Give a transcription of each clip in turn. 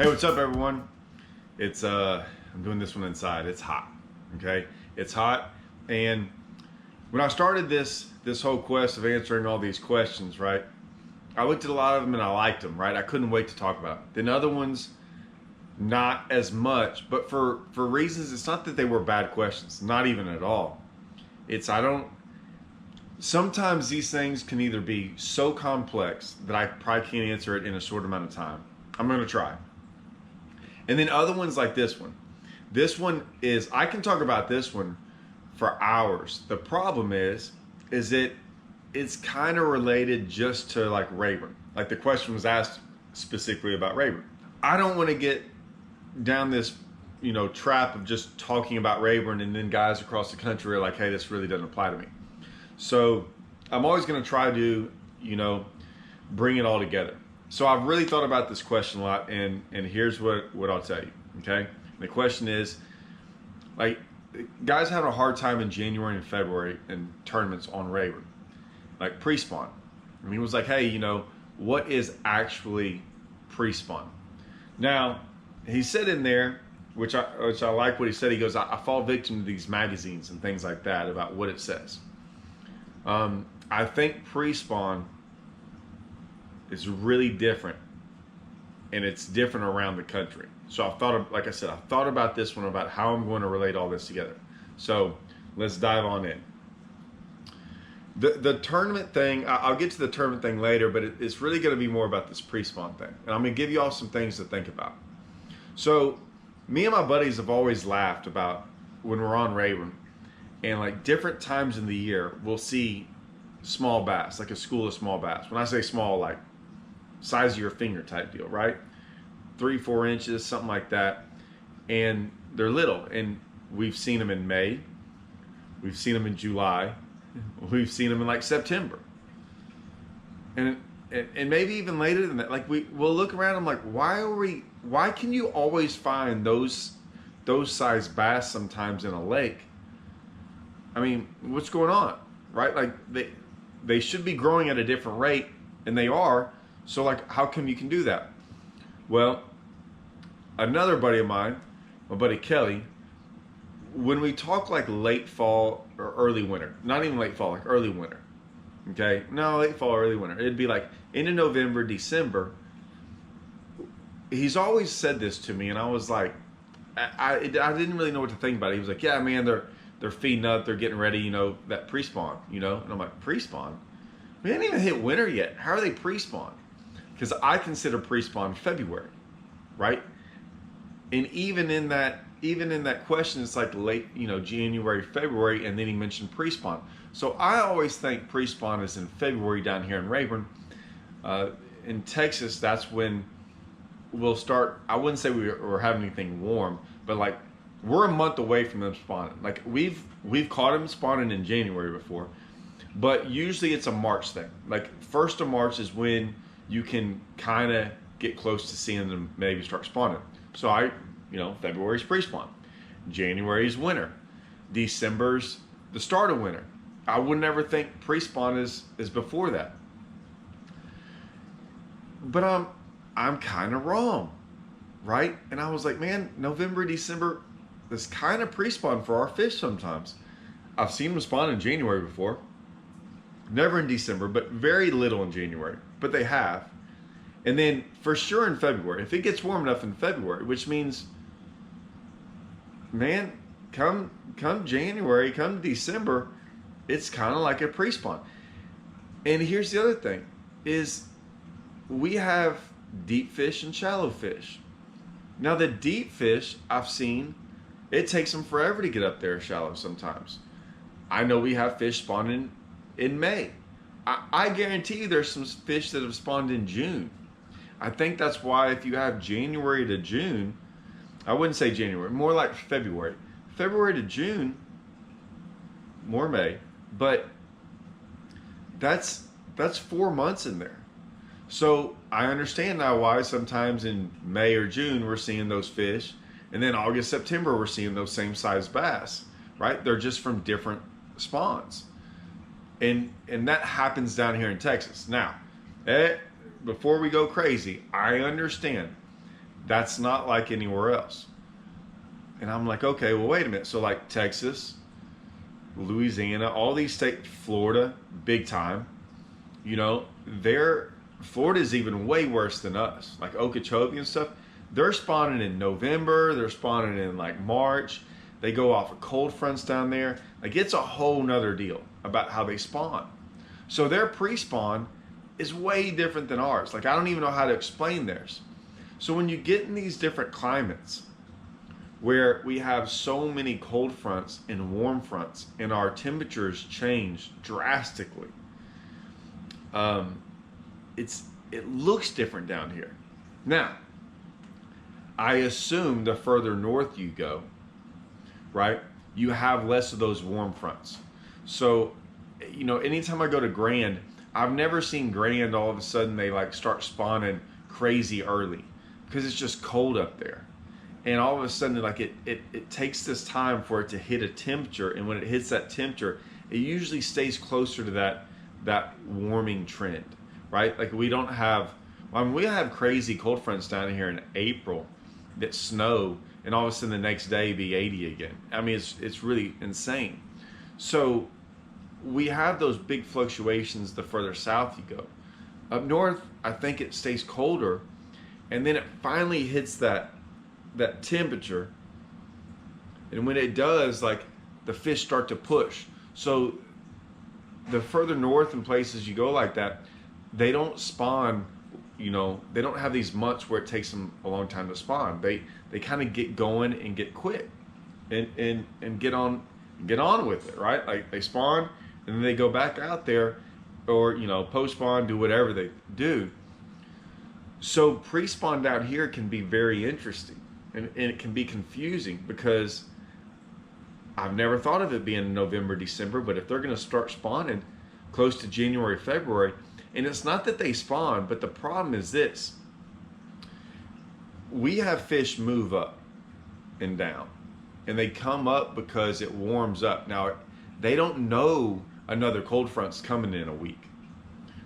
Hey, what's up, everyone? It's I'm doing this one inside. It's hot. Okay, it's hot, and when I started this whole quest of answering all these questions, right? I looked at a lot of them and I liked them, right? I couldn't wait to talk about it. Then other ones, not as much, but for reasons. It's not that they were bad questions, not even at all. It's I don't. Sometimes these things can either be so complex that I probably can't answer it in a short amount of time. I'm going to try. And then other ones like this one. This one is, I can talk about this one for hours. The problem is that it's kind of related just to like Rayburn. Like the question was asked specifically about Rayburn. I don't want to get down this, trap of just talking about Rayburn and then guys across the country are like, hey, this really doesn't apply to me. So I'm always going to try to, bring it all together. So I've really thought about this question a lot, and here's what I'll tell you, okay? The question is, like, guys have a hard time in January and February in tournaments on Rayburn, like pre-spawn. And he was like, hey, what is actually pre-spawn? Now, he said in there, which I like what he said, he goes, I fall victim to these magazines and things like that about what it says. I think pre-spawn is really different, and it's different around the country. So I thought about this one, about how I'm going to relate all this together. So let's dive on in. The tournament thing, I'll get to the tournament thing later, but it's really going to be more about this pre-spawn thing. And I'm going to give you all some things to think about. So me and my buddies have always laughed about when we're on Rayburn, and like different times in the year, we'll see small bass, like a school of small bass. When I say small, like size of your finger type deal, right? 3-4 inches, something like that. And they're little. And we've seen them in May. We've seen them in July. We've seen them in like September. And maybe even later than that. Like we'll look around and I'm like, why can you always find those size bass sometimes in a lake? I mean, what's going on, right? Like they should be growing at a different rate, and they are. So like, how come you can do that? Well, another buddy of mine, my buddy Kelly, when we talk like late fall or early winter, not even late fall, like early winter, okay? No, late fall, early winter. It'd be like into November, December. He's always said this to me, and I was like, I didn't really know what to think about it. He was like, yeah, man, they're feeding up, they're getting ready, that pre-spawn, And I'm like, pre-spawn? We haven't even hit winter yet. How are they pre-spawn? Because I consider pre-spawn February, right? And even in that question, it's like late, January, February, and then he mentioned pre-spawn. So I always think pre-spawn is in February down here in Rayburn. In Texas, that's when we'll start. I wouldn't say we're having anything warm, but like we're a month away from them spawning. Like we've caught them spawning in January before, but usually it's a March thing. Like 1st of March is when you can kind of get close to seeing them maybe start spawning. So February's pre-spawn, January's winter, December's the start of winter. I would never think pre-spawn is before that, but I'm kind of wrong, right? And I was like, man, November, December, that's kind of pre-spawn for our fish sometimes. I've seen them spawn in January before. Never in December, but very little in January. But they have. And then for sure in February. If it gets warm enough in February, which means, man, come January, come December, it's kind of like a pre-spawn. And here's the other thing, is we have deep fish and shallow fish. Now the deep fish, I've seen, it takes them forever to get up there shallow sometimes. I know we have fish spawning in May. I guarantee you there's some fish that have spawned in June. I think that's why if you have January to June, I wouldn't say January, more like February. February to June, more May, but that's 4 months in there. So I understand now why sometimes in May or June we're seeing those fish, and then August, September we're seeing those same size bass, right? They're just from different spawns. And that happens down here in Texas. Now, before we go crazy, I understand That's not like anywhere else. And I'm like, okay, well, wait a minute. So like Texas, Louisiana, all these states, Florida, big time, you know, Florida is even way worse than us. Like Okeechobee and stuff, they're spawning in November, they're spawning in like March. They go off of cold fronts down there. Like it's a whole nother deal about how they spawn. So their pre-spawn is way different than ours. Like I don't even know how to explain theirs. So when you get in these different climates where we have so many cold fronts and warm fronts and our temperatures change drastically, it looks different down here. Now, I assume the further north you go, right, you have less of those warm fronts. So, you know, anytime I go to Grand, I've never seen Grand all of a sudden they like start spawning crazy early because it's just cold up there. And all of a sudden, like it takes this time for it to hit a temperature, and when it hits that temperature, it usually stays closer to that warming trend, right? Like we don't have, we have crazy cold fronts down here in April that snow, and all of a sudden the next day be 80 again. I mean, it's really insane. So we have those big fluctuations the further south you go. Up north, I think it stays colder, and then it finally hits that temperature, and when it does, like the fish start to push. So the further north in places you go like that, they don't spawn, you know, they don't have these months where it takes them a long time to spawn. They kind of get going and get quick and get on with it, right? Like they spawn and then they go back out there, or you know, post spawn, do whatever they do. So pre-spawn down here can be very interesting. And it can be confusing because I've never thought of it being November, December, but if they're going to start spawning close to January, February, and it's not that they spawn, but the problem is this. We have fish move up and down, and they come up because it warms up. Now, they don't know another cold front's coming in a week,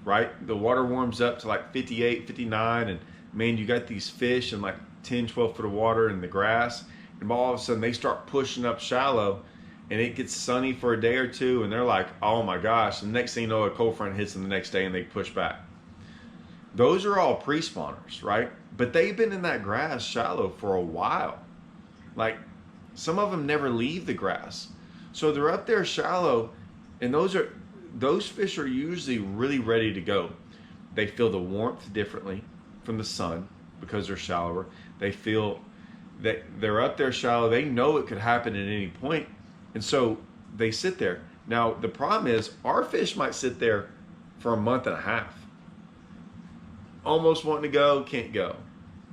right? The water warms up to like 58, 59, and man, you got these fish in like 10, 12 foot of water in the grass, and all of a sudden they start pushing up shallow, and it gets sunny for a day or two, and they're like, oh my gosh, and the next thing you know, a cold front hits them the next day and they push back. Those are all pre-spawners, right? But they've been in that grass shallow for a while. Like some of them never leave the grass. So they're up there shallow, and those fish are usually really ready to go. They feel the warmth differently from the sun because they're shallower. They feel that they're up there shallow. They know it could happen at any point. And so they sit there. Now, the problem is our fish might sit there for a month and a half. Almost wanting to go, can't go.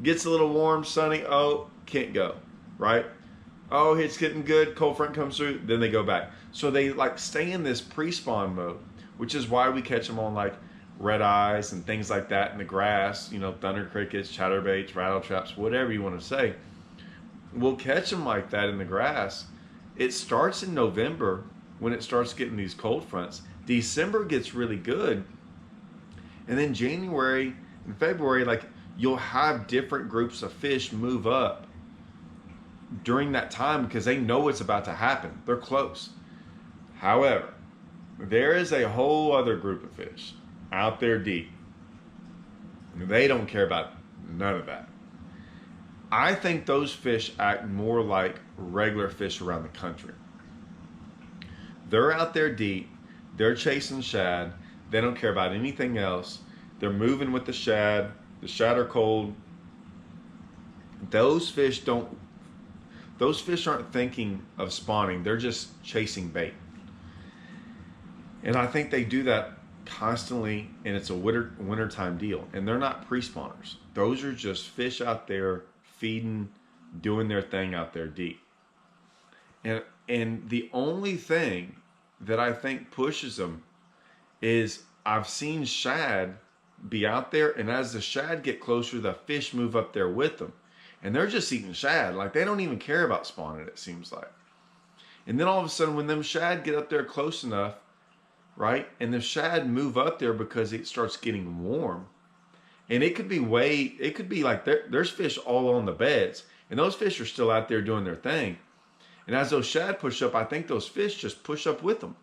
Gets a little warm, sunny, oh, can't go, right? Oh, it's getting good, cold front comes through, then they go back. So they like stay in this pre-spawn mode, which is why we catch them on like red eyes and things like that in the grass, you know, thunder crickets, chatterbaits, rattle traps, whatever you want to say. We'll catch them like that in the grass. It starts in November when it starts getting these cold fronts. December gets really good. And then January and February, like you'll have different groups of fish move up during that time because they know it's about to happen. They're close. However, there is a whole other group of fish out there deep. They don't care about none of that. I think those fish act more like regular fish around the country. They're out there deep. They're chasing shad. They don't care about anything else. They're moving with the shad. The shad are cold. Those fish aren't thinking of spawning. They're just chasing bait. And I think they do that constantly, and it's a wintertime deal. And they're not pre-spawners. Those are just fish out there feeding, doing their thing out there deep. And the only thing that I think pushes them is I've seen shad be out there, and as the shad get closer, the fish move up there with them. And they're just eating shad. Like they don't even care about spawning, it seems like. And then all of a sudden when them shad get up there close enough, right? And the shad move up there because it starts getting warm. And it could be like there's fish all on the beds, and those fish are still out there doing their thing. And as those shad push up, I think those fish just push up with them.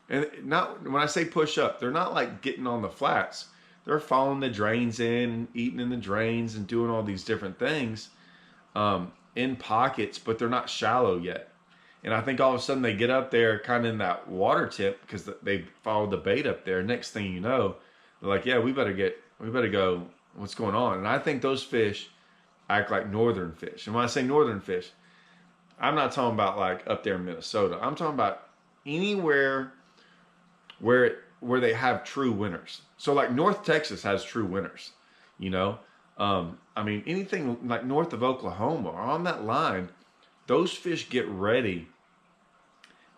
And not, when I say push up, they're not like getting on the flats. They're following the drains in, eating in the drains, and doing all these different things in pockets, but they're not shallow yet. And I think all of a sudden they get up there kind of in that water tip because they followed the bait up there. Next thing you know, they're like, yeah, we better go, what's going on? And I think those fish act like northern fish. And when I say northern fish, I'm not talking about like up there in Minnesota. I'm talking about anywhere where they have true winters. So like North Texas has true winters, you know? I mean, anything like north of Oklahoma or on that line, those fish get ready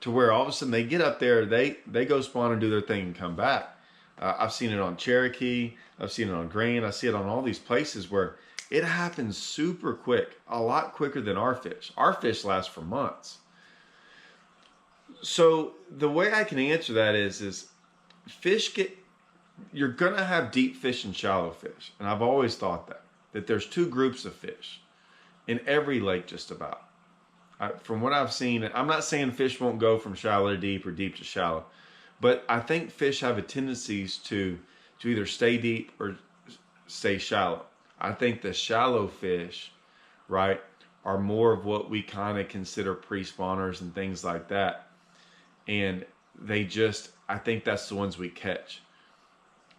to where all of a sudden they get up there, they go spawn and do their thing and come back. I've seen it on Cherokee. I've seen it on Green. I see it on all these places where it happens super quick, a lot quicker than our fish. Our fish last for months. So the way I can answer that is you're going to have deep fish and shallow fish. And I've always thought that there's two groups of fish in every lake just about. From what I've seen, I'm not saying fish won't go from shallow to deep or deep to shallow, but I think fish have a tendency to either stay deep or stay shallow. I think the shallow fish, right, are more of what we kind of consider pre-spawners and things like that. And I think that's the ones we catch.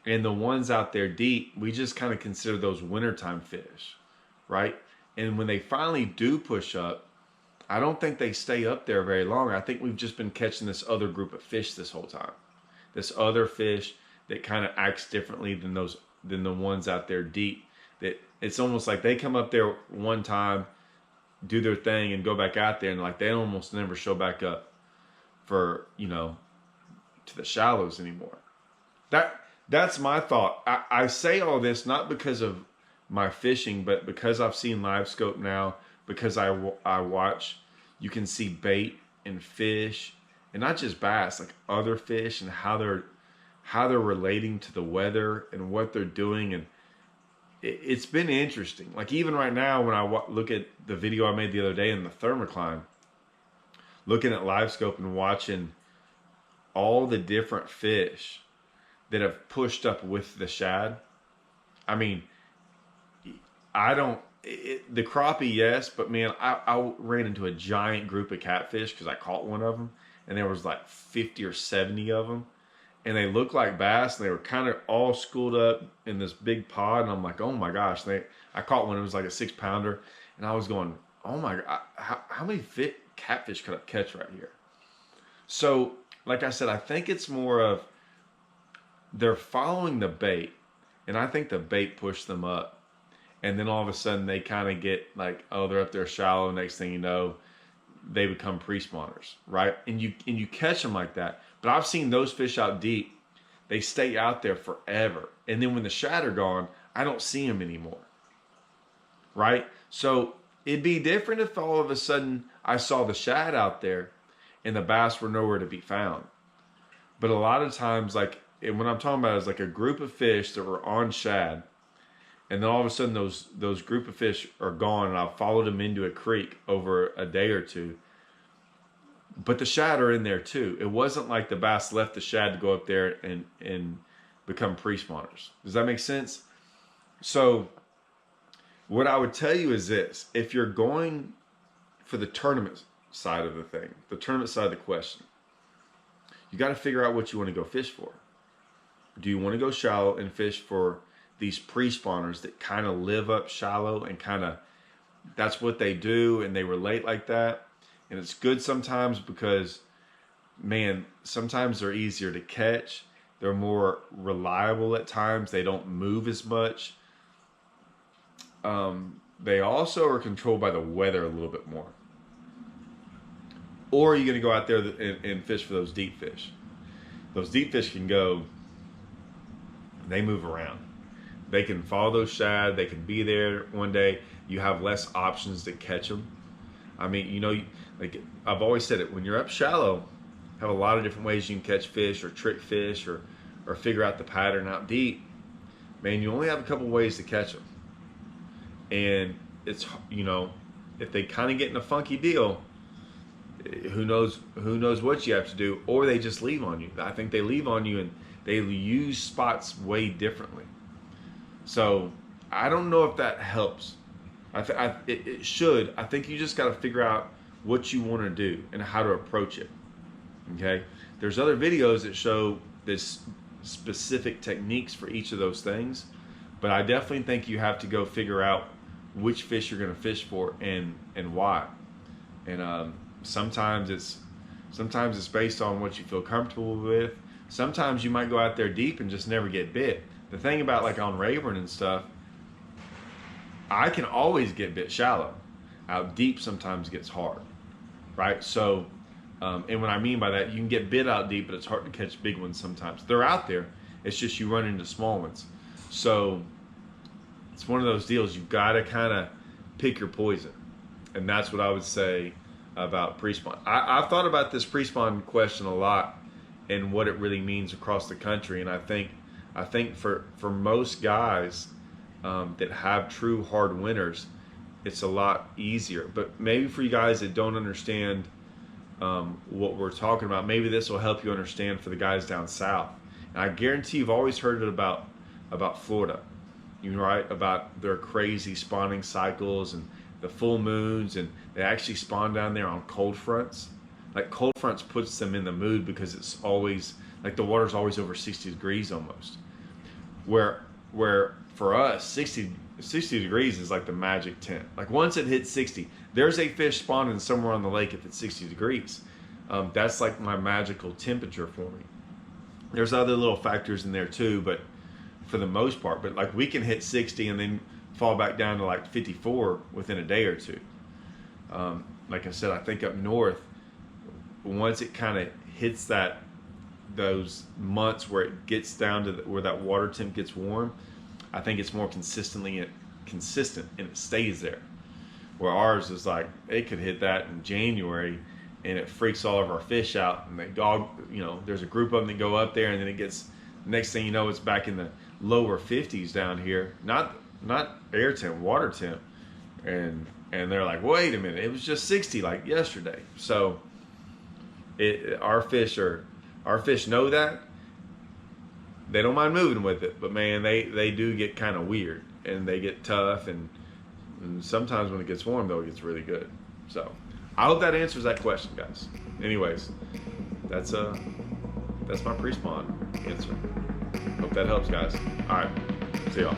And the ones out there deep, we just kind of consider those wintertime fish, right? And when they finally do push up, I don't think they stay up there very long. I think we've just been catching this other group of fish this whole time. This other fish that kind of acts differently than the ones out there deep. That it's almost like they come up there one time, do their thing, and go back out there, and like they almost never show back up for, to the shallows anymore. That's my thought. I say all this not because of my fishing, but because I've seen live scope now, because I watch, you can see bait and fish, and not just bass, like other fish, and how they're relating to the weather and what they're doing. And it's been interesting. Like even right now, when I look at the video I made the other day in the thermocline, looking at live scope and watching all the different fish that have pushed up with the shad. I mean, the crappie, yes, but man, I ran into a giant group of catfish because I caught one of them, and there was like 50 or 70 of them, and they looked like bass, and they were kind of all schooled up in this big pod, and I'm like, oh my gosh, I caught one, it was like a 6-pounder, and I was going, oh my God, how many catfish could I catch right here? So, like I said, I think it's more of they're following the bait, and I think the bait pushed them up. And then all of a sudden they kind of get like, oh, they're up there shallow. Next thing you know, they become pre-spawners, right? And you catch them like that. But I've seen those fish out deep. They stay out there forever. And then when the shad are gone, I don't see them anymore, right? So it'd be different if all of a sudden I saw the shad out there and the bass were nowhere to be found. But a lot of times, like, and what I'm talking about is like a group of fish that were on shad, and then all of a sudden those group of fish are gone, and I've followed them into a creek over a day or two. But the shad are in there too. It wasn't like the bass left the shad to go up there and become pre-spawners. Does that make sense? So what I would tell you is this: if you're going for the tournament side of the thing, the tournament side of the question, you got to figure out what you want to go fish for. Do you want to go shallow and fish for these pre-spawners that kind of live up shallow and kind of, that's what they do and they relate like that? And it's good sometimes because, man, sometimes they're easier to catch. They're more reliable at times. They don't move as much. They also are controlled by the weather a little bit more. Or are you going to go out there and fish for those deep fish? Those deep fish can go, they move around. They can follow those shad. They can be there one day. You have less options to catch them. I mean, like I've always said it, when you're up shallow, have a lot of different ways you can catch fish or trick fish or figure out the pattern out deep. man, you only have a couple ways to catch them. And it's, if they kind of get in a funky deal, who knows what you have to do, or they just leave on you. I think they leave on you and they use spots way differently. So I don't know if that helps. It should. I think you just got to figure out what you want to do and how to approach it. Okay. There's other videos that show this specific techniques for each of those things, but I definitely think you have to go figure out which fish you're going to fish for and why. And sometimes it's based on what you feel comfortable with. Sometimes you might go out there deep and just never get bit. The thing about like on Rayburn and stuff, I can always get bit shallow. Out deep sometimes gets hard, right? So, and what I mean by that, you can get bit out deep, but it's hard to catch big ones sometimes. They're out there. It's just you run into small ones. So it's one of those deals. You've got to kind of pick your poison. And that's what I would say about pre-spawn. I've thought about this pre-spawn question a lot and what it really means across the country. And I think for most guys that have true hard winters, it's a lot easier. But maybe for you guys that don't understand what we're talking about, maybe this will help you understand for the guys down south. And I guarantee you've always heard it about Florida, right? About their crazy spawning cycles and the full moons, and they actually spawn down there on cold fronts. Like cold fronts puts them in the mood because it's always like the water's always over 60 degrees almost. Where for us 60 degrees is like the magic tent. Like once it hits 60, there's a fish spawning somewhere on the lake if it's 60 degrees. That's like my magical temperature for me. There's other little factors in there too, but for the most part, but like we can hit 60 and then fall back down to like 54 within a day or two. Like I said, I think up north, once it kind of hits those months where it gets down to where that water temp gets warm, I think it's more consistent and it stays there. Where ours is like, it could hit that in January and it freaks all of our fish out, and there's a group of them that go up there, and then it gets, next thing you know, it's back in the lower 50s down here, not air temp, water temp, and they're like, wait a minute, it was just 60 like yesterday. So our fish know that. They don't mind moving with it, but man, they do get kind of weird and they get tough, and sometimes when it gets warm though, it gets really good. So I hope that answers that question, guys. Anyways, that's my pre-spawn answer. Hope that helps, guys. All right, see y'all.